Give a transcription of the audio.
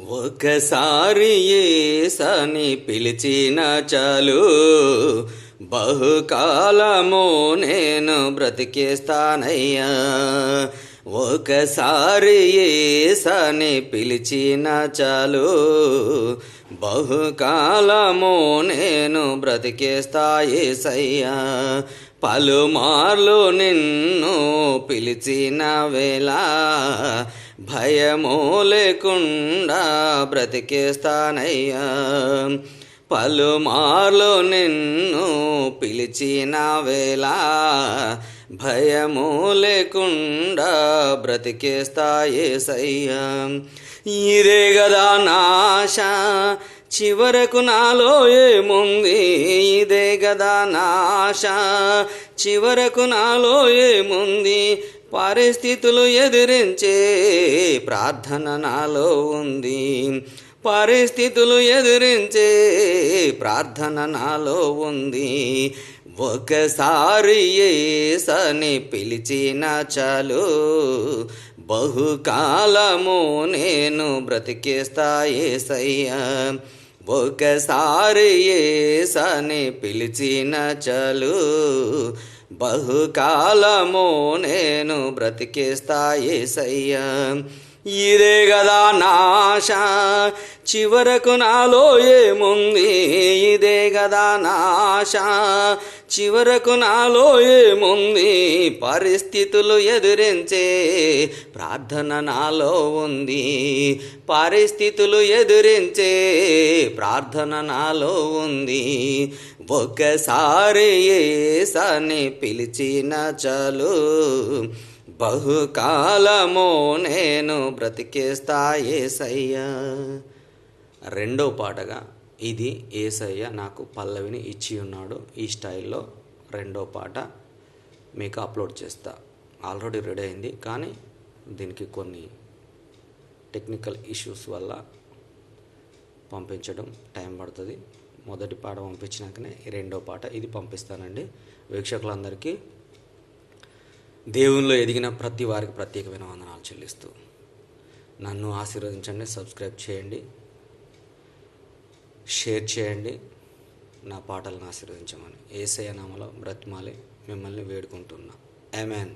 ఒకసారి యేసని పిలిచిన చాలు, బహుకాలము నేను బ్రతికేస్తానయ్యా. ఒకసారి యేసని పిలిచిన చాలు, బహుకాలము నేను బ్రతికేస్తా యేసయ్యా. పలుమార్లు నిన్ను పిలిచిన వేళ భయము లేకుండా బ్రతికేస్తానయ్యా. పలుమార్లు నిన్ను పిలిచిన వేళ భయము లేకుండా బ్రతికేస్తా యేసయ్యా. ఇదే గదా నాశ, చివరకు నాలో ఏముంది? ఇదే గదా నాశ, చివరకు నాలో ఏముంది? పరిస్థితులు ఎదిరించే ప్రార్థన నాలో ఉంది. పరిస్థితులు ఎదిరించే ప్రార్థన నాలో ఉంది. ఒకసారి యేసని పిలిచిన చాలు, బహుకాలము నేను బ్రతికేస్తా యేసయ్యా. ఒకసారి యేసని పిలిచిన చాలు, బహుకాలము నేను బ్రతికేస్తా యేసయ్యా. ఇదే గదా నాశ, చివరకు నాలో ఏముంది? ఇదే గదా నాశ, చివరకు నాలో ఏముంది? పరిస్థితులు ఎదిరించే ప్రార్థన నాలో ఉంది. పరిస్థితులు ఎదిరించే ప్రార్థన నాలో ఉంది. ఒకసారి యేసని పిలిచిన చాలు, బహుకాలము నేను బ్రతికేస్తా యేసయ్యా. రెండో పాటగా ఇది యేసయ్య నాకు పల్లవిని ఇచ్చి ఉన్నాడు. ఈ స్టైల్లో రెండో పాట మీకు అప్లోడ్ చేస్తా. ఆల్రెడీ రెడీ అయింది, కానీ దీనికి కొన్ని టెక్నికల్ ఇష్యూస్ వల్ల పంపించడం టైం పడుతుంది. మొదటి పాట పంపించినాకనే రెండో పాట ఇది పంపిస్తానండి. వీక్షకులందరికీ దేవునిలో ఎదిగిన ప్రతి వారికి ప్రత్యేకమైన వందనాలు చెల్లిస్తూ నన్ను ఆశీర్వదించండి. సబ్స్క్రైబ్ చేయండి, షేర్ చేయండి. నా పాటలను ఆశీర్వదించమని యేసయ్య నామములో బ్రతిమాలి మిమ్మల్ని వేడుకుంటున్నా. ఆమేన్.